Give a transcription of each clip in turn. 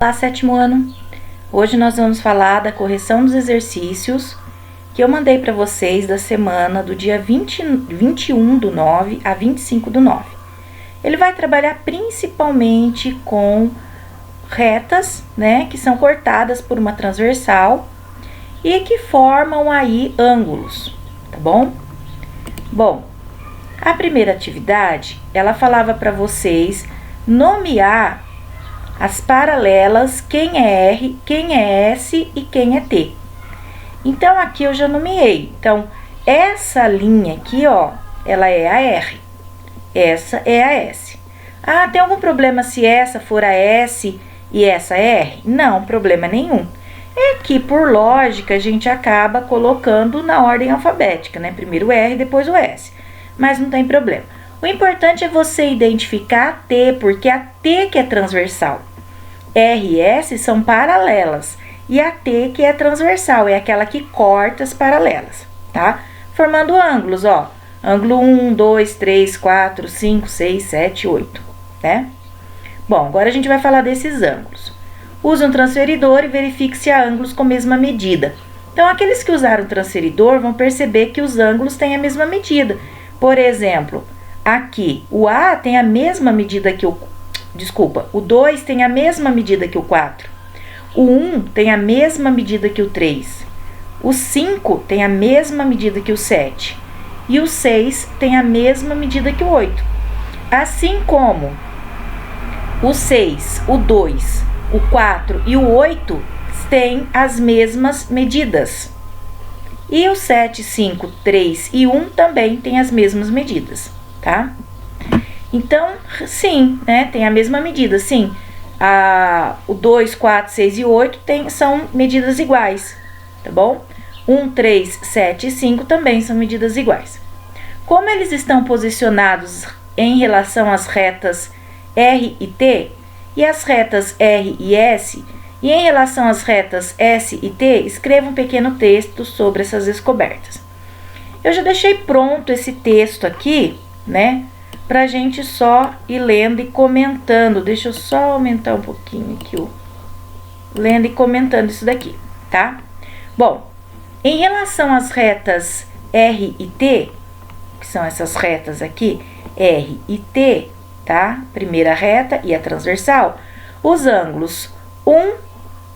Olá, sétimo ano! Hoje nós vamos falar da correção dos exercícios que eu mandei para vocês da semana do dia 21/9 a 25/9. Ele vai trabalhar principalmente com retas, né, que são cortadas por uma transversal e que formam aí ângulos, tá bom? Bom, a primeira atividade, ela falava para vocês nomear as paralelas, quem é R, quem é S e quem é T. Então, aqui eu já nomeei. Então, essa linha aqui, ó, ela é a R. Essa é a S. Ah, tem algum problema se essa for a S e essa é R? Não, problema nenhum. É que, por lógica, a gente acaba colocando na ordem alfabética, né? Primeiro o R, depois o S. Mas não tem problema. O importante é você identificar a T, porque a T que é transversal. R e S são paralelas e a T que é transversal, é aquela que corta as paralelas, tá? Formando ângulos, ó, ângulo 1, 2, 3, 4, 5, 6, 7, 8, né? Bom, agora a gente vai falar desses ângulos. Use um transferidor e verifique se há ângulos com a mesma medida. Então, aqueles que usaram transferidor vão perceber que os ângulos têm a mesma medida. Por exemplo, aqui, o A tem a mesma medida que o 2 tem a mesma medida que o 4. O 1 tem a mesma medida que o 3. O 5 tem a mesma medida que o 7. E o 6 tem a mesma medida que o 8. Assim como o 6, o 2, o 4 e o 8 têm as mesmas medidas. E o 7, 5, 3 e 1 também têm as mesmas medidas, tá? Então, sim, né, tem a mesma medida, sim. O 2, 4, 6 e 8 são medidas iguais, tá bom? 1, 3, 7 e 5 também são medidas iguais. Como eles estão posicionados em relação às retas R e T, e as retas R e S, e em relação às retas S e T, escreva um pequeno texto sobre essas descobertas. Eu já deixei pronto esse texto aqui, né? Pra gente só ir lendo e comentando. Deixa eu só aumentar um pouquinho aqui o lendo e comentando isso daqui, tá? Bom, em relação às retas R e T, que são essas retas aqui, R e T, tá? Primeira reta e a transversal, os ângulos 1,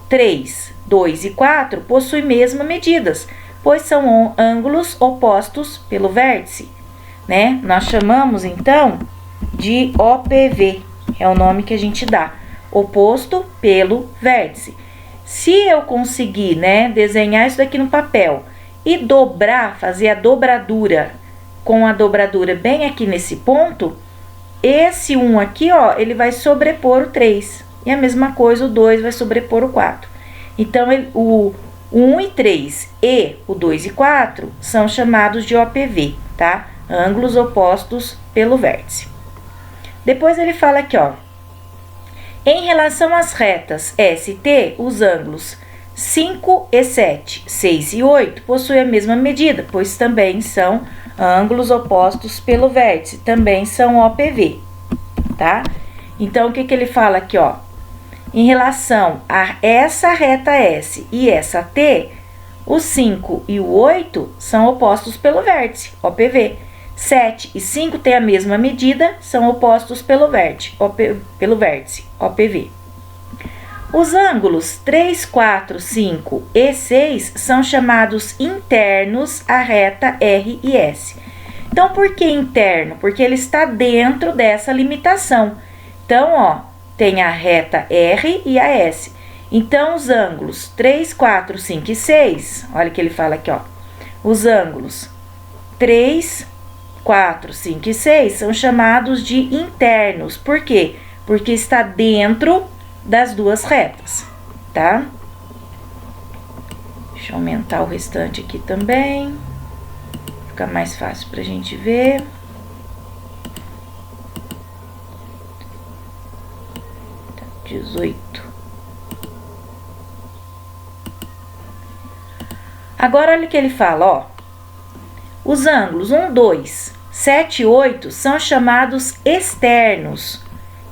3, 2 e 4 possuem mesmas medidas, pois são ângulos opostos pelo vértice, né? Nós chamamos, então, de OPV, é o nome que a gente dá, oposto pelo vértice. Se eu conseguir, né, desenhar isso daqui no papel e dobrar, fazer a dobradura com a dobradura bem aqui nesse ponto, esse 1 aqui, ó, ele vai sobrepor o 3, e a mesma coisa o 2 vai sobrepor o 4. Então, o 1 e 3 e o 2 e 4 são chamados de OPV, tá? Ângulos opostos pelo vértice. Depois ele fala aqui, ó. Em relação às retas S e T, os ângulos 5 e 7, 6 e 8 possuem a mesma medida, pois também são ângulos opostos pelo vértice, também são OPV, tá? Então, o que ele fala aqui, ó? Em relação a essa reta S e essa T, os 5 e o 8 são opostos pelo vértice, OPV. 7 e 5 têm a mesma medida, são opostos pelo vértice, OPV. Os ângulos 3, 4, 5 e 6 são chamados internos à reta R e S. Então, por que interno? Porque ele está dentro dessa limitação. Então, ó, tem a reta R e a S. Então, os ângulos 3, 4, 5 e 6, olha o que ele fala aqui, ó. Os ângulos 3, 4, 5 e 6 são chamados de internos. Por quê? Porque está dentro das duas retas, tá? Deixa eu aumentar o restante aqui também. Fica mais fácil pra gente ver. Tá, 18. Agora, olha o que ele fala, ó. Os ângulos 1, 2, 7 e 8 são chamados externos.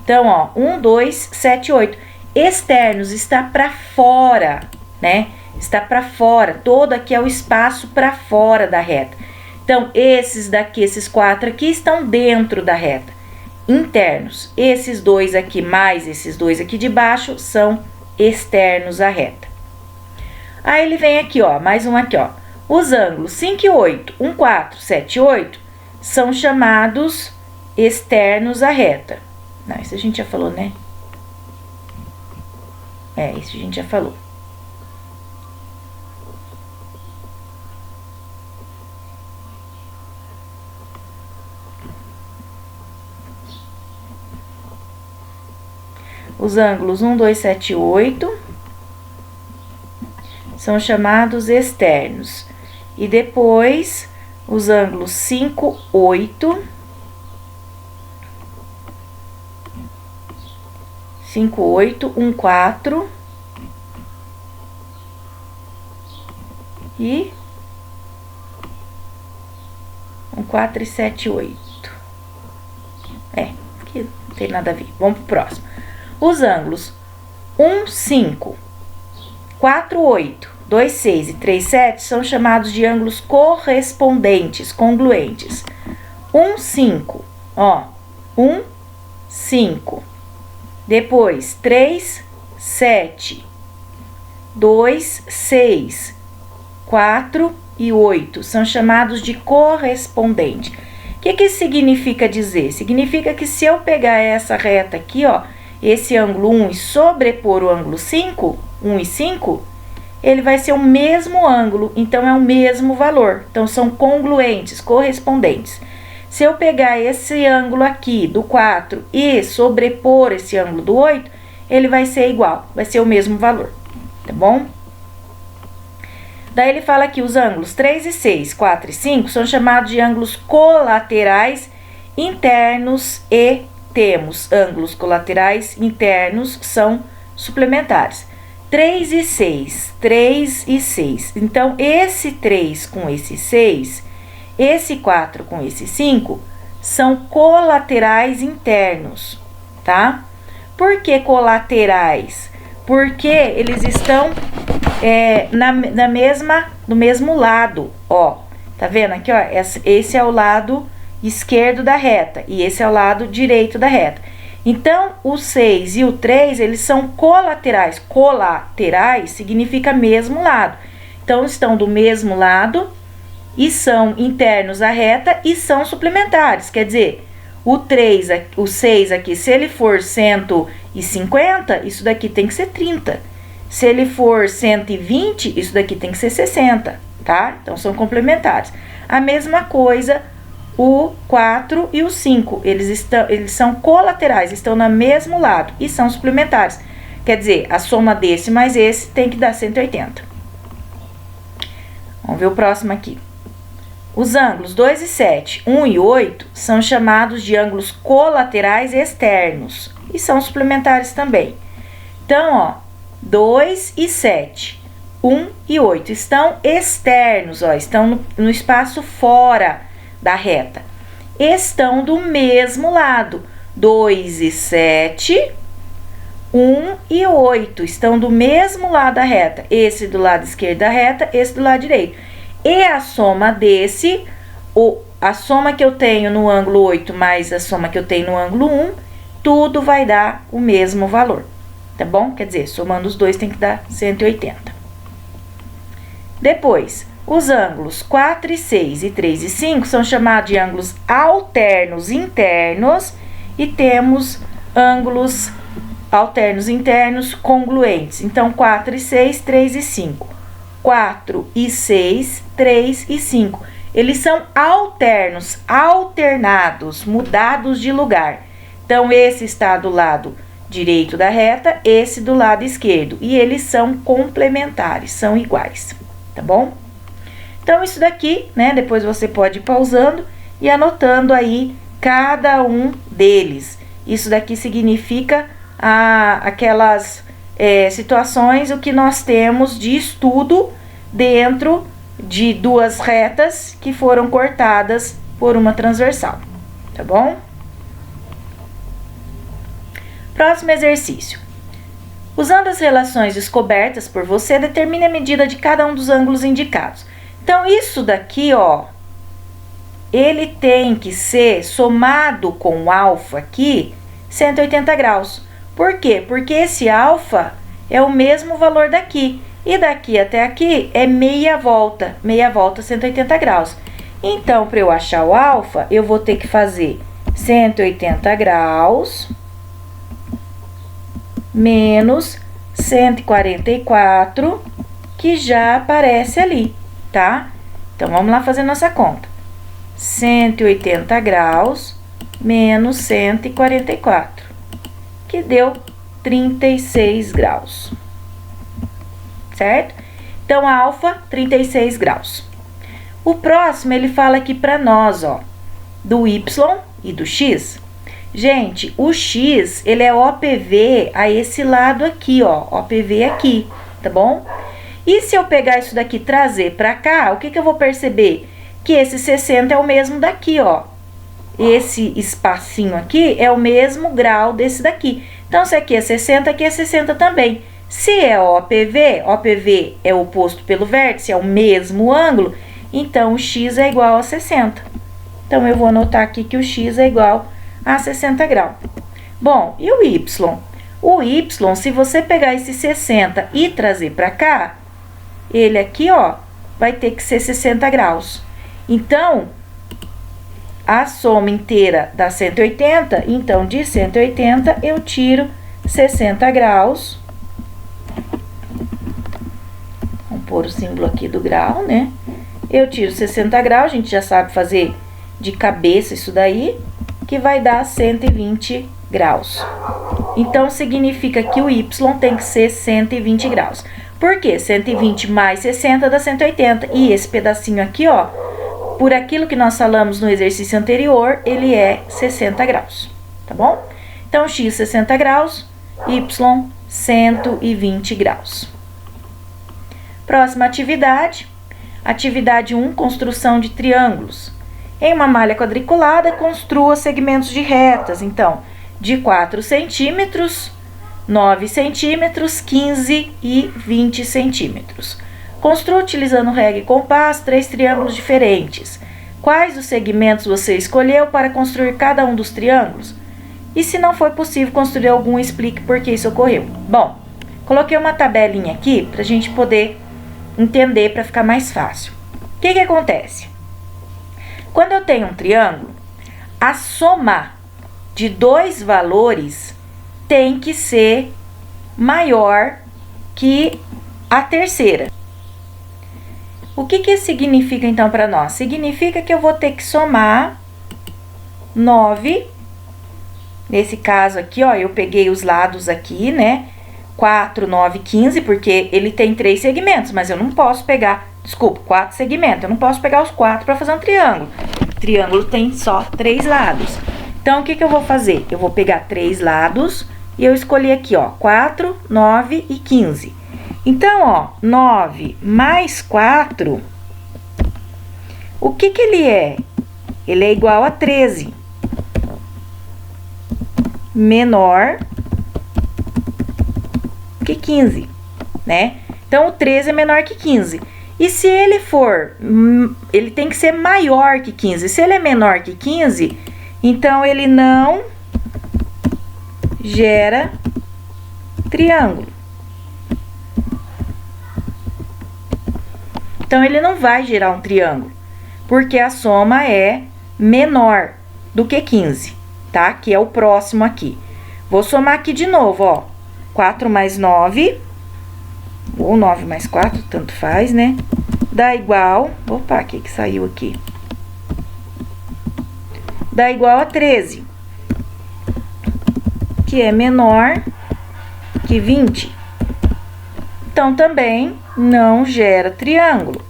Então, ó, 1, 2, 7, 8. externos, está para fora, né? Está para fora, todo aqui é o espaço para fora da reta. Então, esses daqui, esses 4 aqui, estão dentro da reta. Internos, esses 2 aqui mais esses 2 aqui de baixo são externos à reta. Aí ele vem aqui, ó, mais um aqui, ó. Os ângulos 5 e 8, 1, 4, 7 e 8 são chamados externos à reta. Não, isso a gente já falou, né? Isso a gente já falou. Os ângulos 1, 2, 7 e 8 são chamados externos. E depois, os ângulos 5, 8, 5, 8, 1, 4 e 1, 4 e 7, 8. Aqui não tem nada a ver. Vamos pro próximo. Os ângulos 1, 5, 4, 8, 2, 6 e 3, 7 são chamados de ângulos correspondentes, congruentes. 1, 5, ó, 1, 5. Depois, 3, 7, 2, 6, 4 e 8 são chamados de correspondente. O que isso significa dizer? Significa que se eu pegar essa reta aqui, ó, esse ângulo 1 e sobrepor o ângulo 5, 1 e 5, ele vai ser o mesmo ângulo, então é o mesmo valor. Então, são congruentes, correspondentes. Se eu pegar esse ângulo aqui do 4 e sobrepor esse ângulo do 8, ele vai ser igual, vai ser o mesmo valor, tá bom? Daí ele fala que os ângulos 3 e 6, 4 e 5 são chamados de ângulos colaterais internos e temos ângulos colaterais internos são suplementares. 3 e 6, 3 e 6. Então, esse 3 com esse 6, esse 4 com esse 5, são colaterais internos, tá? Por que colaterais? Porque eles estão no mesmo lado, ó. Tá vendo aqui, ó? Esse é o lado esquerdo da reta e esse é o lado direito da reta. Então, o 6 e o 3, eles são colaterais. Colaterais significa mesmo lado. Então, estão do mesmo lado e são internos à reta e são suplementares. Quer dizer, o 6 aqui, se ele for 150, isso daqui tem que ser 30. Se ele for 120, isso daqui tem que ser 60, tá? Então, são complementares. A mesma coisa o 4 e o 5, eles são colaterais, estão no mesmo lado e são suplementares. Quer dizer, a soma desse mais esse tem que dar 180. Vamos ver o próximo aqui. Os ângulos 2 e 7, 1 e 8 são chamados de ângulos colaterais externos e são suplementares também. Então, ó, 2 e 7, 1 e 8 estão externos, ó, estão no espaço fora da reta. Estão do mesmo lado. 2 e 7, 1 e 8 estão do mesmo lado da reta. Esse do lado esquerdo da reta, esse do lado direito. E a soma desse, a soma que eu tenho no ângulo 8 mais a soma que eu tenho no ângulo 1, tudo vai dar o mesmo valor. Tá bom? Quer dizer, somando os dois tem que dar 180. Depois, os ângulos 4 e 6 e 3 e 5 são chamados de ângulos alternos internos e temos ângulos alternos internos congruentes. Então, 4 e 6, 3 e 5. 4 e 6, 3 e 5. Eles são alternos, alternados, mudados de lugar. Então, esse está do lado direito da reta, esse do lado esquerdo. E eles são complementares, são iguais, tá bom? Então, isso daqui, né, depois você pode ir pausando e anotando aí cada um deles. Isso daqui significa aquelas situações, o que nós temos de estudo dentro de duas retas que foram cortadas por uma transversal, tá bom? Próximo exercício. Usando as relações descobertas por você, determine a medida de cada um dos ângulos indicados. Então, isso daqui, ó, ele tem que ser somado com o alfa aqui, 180 graus. Por quê? Porque esse alfa é o mesmo valor daqui. E daqui até aqui é meia volta 180 graus. Então, para eu achar o alfa, eu vou ter que fazer 180 graus menos 144, que já aparece ali, tá? Então, vamos lá fazer nossa conta. 180 graus menos 144, que deu 36 graus, certo? Então, alfa, 36 graus. O próximo, ele fala aqui para nós, ó, do y e do x. Gente, o x, ele é OPV a esse lado aqui, ó, OPV aqui, tá bom? E se eu pegar isso daqui e trazer para cá, o que que eu vou perceber? Que esse 60 é o mesmo daqui, ó. Esse espacinho aqui é o mesmo grau desse daqui. Então, se aqui é 60, aqui é 60 também. Se é OPV, OPV é oposto pelo vértice, é o mesmo ângulo, então o x é igual a 60. Então, eu vou anotar aqui que o x é igual a 60 graus. Bom, e o y? O y, se você pegar esse 60 e trazer para cá, ele aqui, ó, vai ter que ser 60 graus. Então, a soma inteira dá 180, então de 180 eu tiro 60 graus. Vamos pôr o símbolo aqui do grau, né? Eu tiro 60 graus, a gente já sabe fazer de cabeça isso daí, que vai dar 120 graus. Então, significa que o y tem que ser 120 graus. Por quê? 120 mais 60 dá 180. E esse pedacinho aqui, ó, por aquilo que nós falamos no exercício anterior, ele é 60 graus, tá bom? Então, x 60 graus, y 120 graus. Próxima atividade. Atividade 1, construção de triângulos. Em uma malha quadriculada, construa segmentos de retas, então, de 4 centímetros, 9 centímetros, 15 e 20 centímetros. Construa utilizando régua e compás 3 triângulos diferentes. Quais os segmentos você escolheu para construir cada um dos triângulos? E se não foi possível construir algum, explique por que isso ocorreu. Bom, coloquei uma tabelinha aqui para a gente poder entender, para ficar mais fácil. O que acontece? Quando eu tenho um triângulo, a soma de dois valores tem que ser maior que a terceira. O que isso significa, então, para nós? Significa que eu vou ter que somar 9. Nesse caso aqui, ó, eu peguei os lados aqui, né? 4, 9, 15, porque ele tem 3 segmentos, mas eu não posso pegar, desculpa, 4 segmentos. Eu não posso pegar os 4 para fazer um triângulo. O triângulo tem só 3 lados. Então, o que eu vou fazer? Eu vou pegar 3 lados e eu escolhi aqui, ó, 4, 9 e 15. Então, ó, 9 mais 4, o que ele é? Ele é igual a 13. Menor que 15, né? Então, o 13 é menor que 15. E se ele for, ele tem que ser maior que 15. Se ele é menor que 15, então ele não gera triângulo. Então, ele não vai gerar um triângulo, porque a soma é menor do que 15, tá? Que é o próximo aqui. Vou somar aqui de novo, ó. 4 mais 9, ou 9 mais 4, tanto faz, né? Dá igual, opa, o que saiu aqui? Dá igual a 13, que é menor que 20. Então, também não gera triângulo.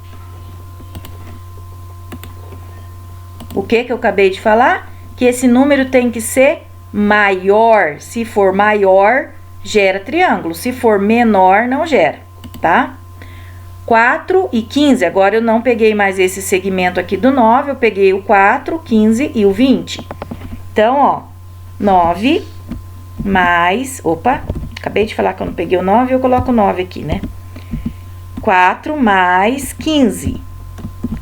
O que eu acabei de falar? Que esse número tem que ser maior. Se for maior, gera triângulo. Se for menor, não gera, tá? 4 e 15. Agora, eu não peguei mais esse segmento aqui do 9. Eu peguei o 4, 15 e o 20. Então, ó, 9 mais... Opa, Acabei de falar que eu não peguei o 9, eu coloco o 9 aqui, né? 4 mais 15.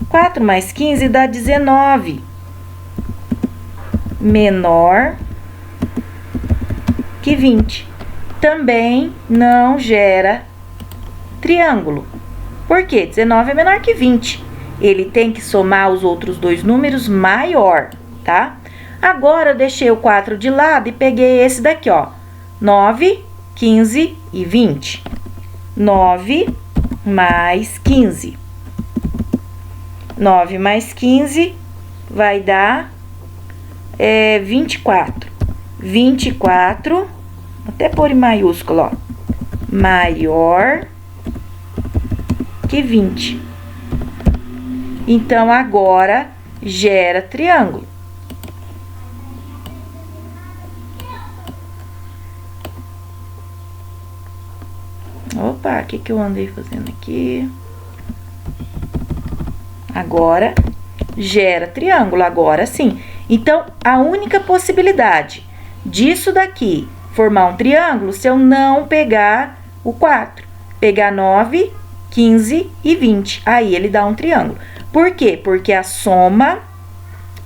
4 mais 15 dá 19. Menor que 20. Também não gera triângulo. Por quê? 19 é menor que 20. Ele tem que somar os outros dois números maior, tá? Agora, eu deixei o 4 de lado e peguei esse daqui, ó. 9, 15 e 20. 9 mais 15. 9 mais 15 vai dar 24. 24, até pôr em maiúsculo, ó. Maior que 20. Então, agora, gera triângulo. Opa, o que eu andei fazendo aqui? Agora, gera triângulo, agora sim. Então, a única possibilidade disso daqui formar um triângulo, se eu não pegar o 4, pegar 9, 15 e 20, aí ele dá um triângulo. Por quê? Porque a soma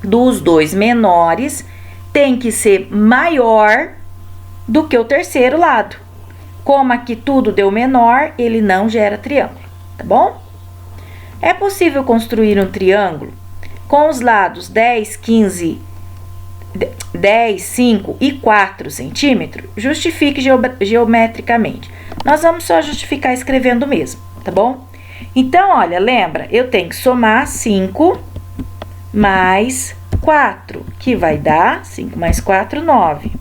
dos dois menores tem que ser maior do que o terceiro lado. Como aqui tudo deu menor, ele não gera triângulo, tá bom? É possível construir um triângulo com os lados 10, 15, 10, 5 e 4 centímetros? Justifique geometricamente. Nós vamos só justificar escrevendo mesmo, tá bom? Então, olha, lembra, eu tenho que somar 5 mais 4, que vai dar 5 mais 4, 9,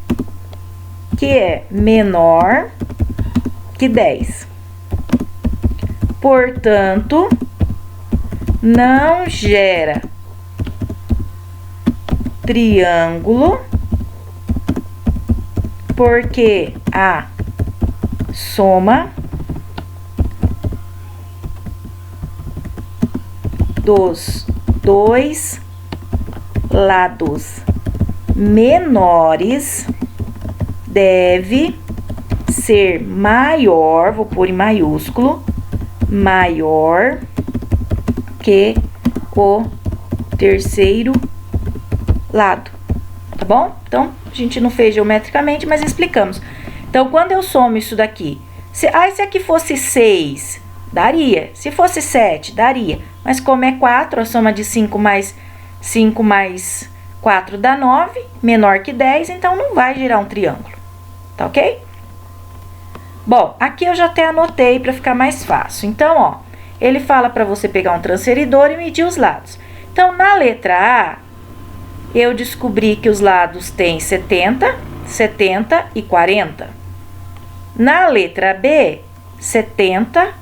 que é menor que 10. Portanto, não gera triângulo, porque a soma dos dois lados menores deve ser maior, vou pôr em maiúsculo, maior que o terceiro lado, tá bom? Então, a gente não fez geometricamente, mas explicamos. Então, quando eu somo isso daqui, se aqui fosse 6, daria. Se fosse 7, daria. Mas como é 4, a soma de 5 mais 4 dá 9, menor que 10, então não vai gerar um triângulo, tá ok? Bom, aqui eu já até anotei para ficar mais fácil. Então, ó, ele fala para você pegar um transferidor e medir os lados. Então, na letra A, eu descobri que os lados têm 70, 70 e 40. Na letra B, 70,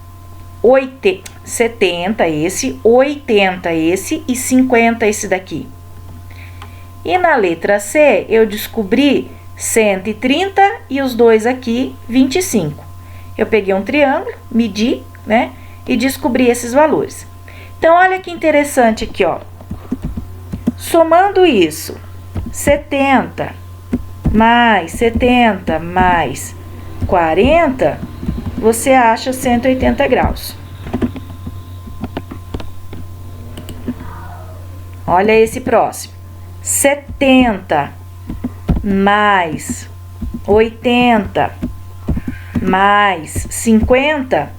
70 esse, 80 esse e 50 esse daqui. E na letra C, eu descobri 130 e os dois aqui, 25. Eu peguei um triângulo, medi, né, e descobri esses valores. Então, olha que interessante aqui, ó. Somando isso, 70 mais 70 mais 40, você acha 180 graus. Olha esse próximo. 70 mais 80 mais 50,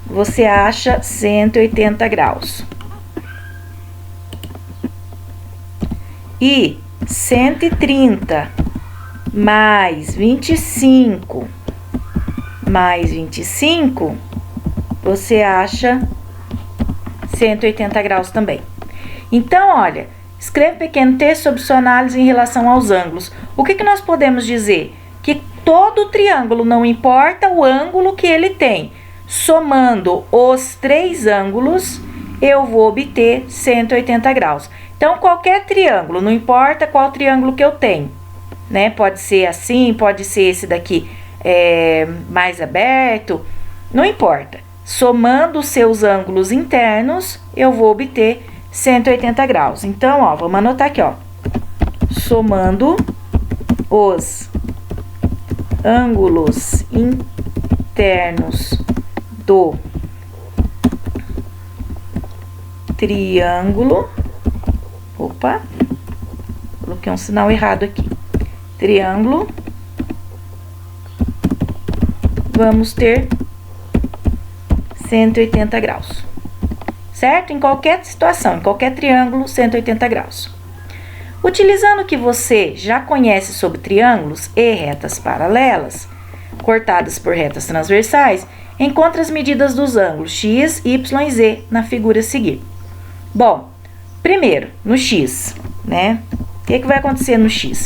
você acha 180 graus. E 130 mais 25 mais 25, você acha 180 graus também. Então, olha, escreve um pequeno texto sobre sua análise em relação aos ângulos. O que nós podemos dizer? Que todo triângulo, não importa o ângulo que ele tem, somando os três ângulos, eu vou obter 180 graus. Então, qualquer triângulo, não importa qual triângulo que eu tenho, né? Pode ser assim, pode ser esse daqui mais aberto, não importa. Somando os seus ângulos internos, eu vou obter 180 graus. Então, ó, vamos anotar aqui, ó. Somando os ângulos internos do triângulo. Opa, coloquei um sinal errado aqui. Triângulo. Vamos ter 180 graus. Certo? Em qualquer situação, em qualquer triângulo, 180 graus. Utilizando o que você já conhece sobre triângulos e retas paralelas, cortadas por retas transversais, encontre as medidas dos ângulos x, y e z na figura a seguir. Bom, primeiro, no x, né? O que vai acontecer no x?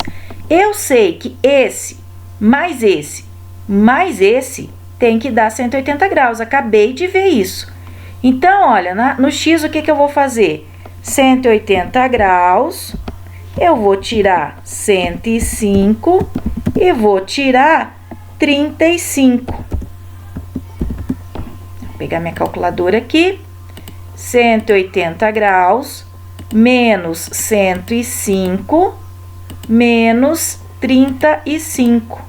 Eu sei que esse mais esse tem que dar 180 graus. Acabei de ver isso. Então, olha, no x o que eu vou fazer? 180 graus, eu vou tirar 105 e vou tirar 35. Vou pegar minha calculadora aqui. 180 graus menos 105 menos 35,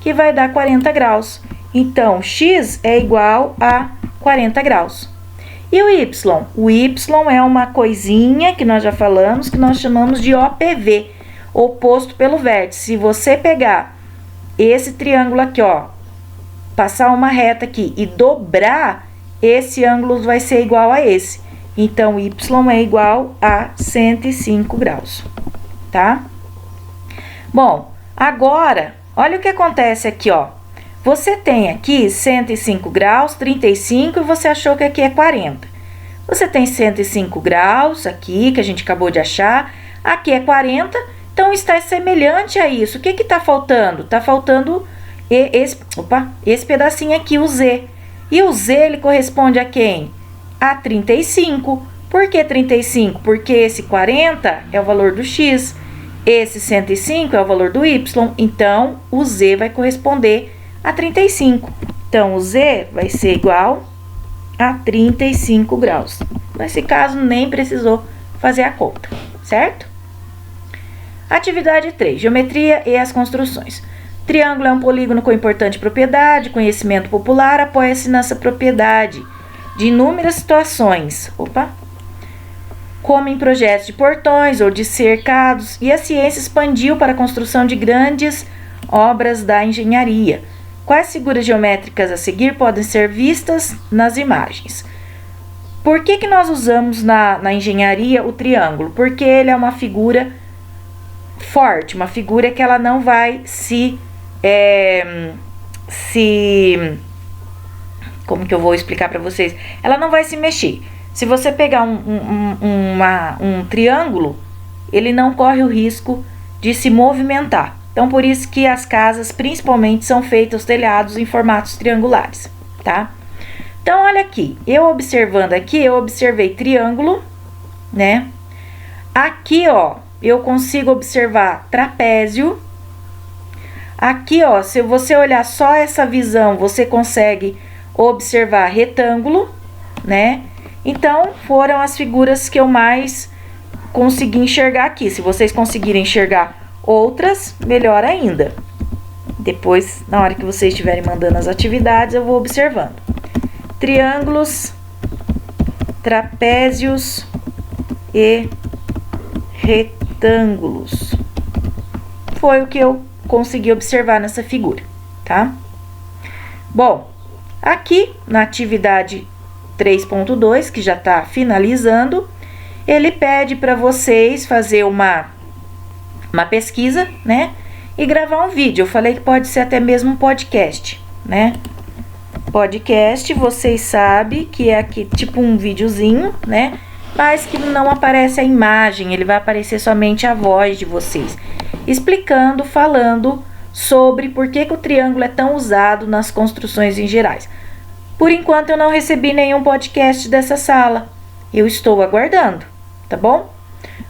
que vai dar 40 graus. Então, x é igual a 40 graus. E o y? O y é uma coisinha que nós já falamos, que nós chamamos de OPV, oposto pelo vértice. Se você pegar esse triângulo aqui, ó, passar uma reta aqui e dobrar, esse ângulo vai ser igual a esse. Então, y é igual a 105 graus, tá? Bom, agora, olha o que acontece aqui, ó. Você tem aqui 105 graus, 35 e você achou que aqui é 40. Você tem 105 graus aqui, que a gente acabou de achar, aqui é 40, então está semelhante a isso. O que que tá faltando? Tá faltando esse pedacinho aqui, o z. E o z, ele corresponde a quem? A 35. Por que 35? Porque esse 40 é o valor do x, esse 105 é o valor do y, então o z vai corresponder a 35. Então, o z vai ser igual a 35 graus. Nesse caso, nem precisou fazer a conta, certo? Atividade 3, geometria e as construções. Triângulo é um polígono com importante propriedade, conhecimento popular, apoia-se nessa propriedade de inúmeras situações, como em projetos de portões ou de cercados, e a ciência expandiu para a construção de grandes obras da engenharia. Quais figuras geométricas a seguir podem ser vistas nas imagens? Por que nós usamos na engenharia o triângulo? Porque ele é uma figura forte, uma figura que ela não vai como que eu vou explicar para vocês? Ela não vai se mexer. Se você pegar um triângulo, ele não corre o risco de se movimentar. Então, por isso que as casas, principalmente, são feitas os telhados em formatos triangulares, tá? Então, olha aqui. Eu observando aqui, eu observei triângulo, né? Aqui, ó, eu consigo observar trapézio. Aqui, ó, se você olhar só essa visão, você consegue observar retângulo, né? Então, foram as figuras que eu mais consegui enxergar aqui. Se vocês conseguirem enxergar outras, melhor ainda. Depois, na hora que vocês estiverem mandando as atividades, eu vou observando. Triângulos, trapézios e retângulos. Foi o que eu consegui observar nessa figura, tá? Bom, aqui na atividade 3.2, que já está finalizando, ele pede para vocês fazer uma pesquisa, né? E gravar um vídeo. Eu falei que pode ser até mesmo um podcast, né? Podcast, vocês sabem que é aqui tipo um videozinho, né? Mas que não aparece a imagem, ele vai aparecer somente a voz de vocês, explicando, falando sobre por que o triângulo é tão usado nas construções em gerais. Por enquanto eu não recebi nenhum podcast dessa sala. Eu estou aguardando, tá bom?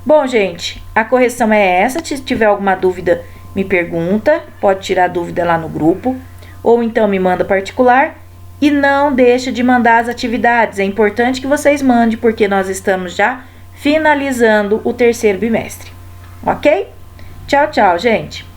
Bom, gente, a correção é essa. Se tiver alguma dúvida, me pergunta. Pode tirar dúvida lá no grupo. Ou então me manda particular. E não deixa de mandar as atividades. É importante que vocês mandem, porque nós estamos já finalizando o terceiro bimestre. Ok? Tchau, tchau, gente!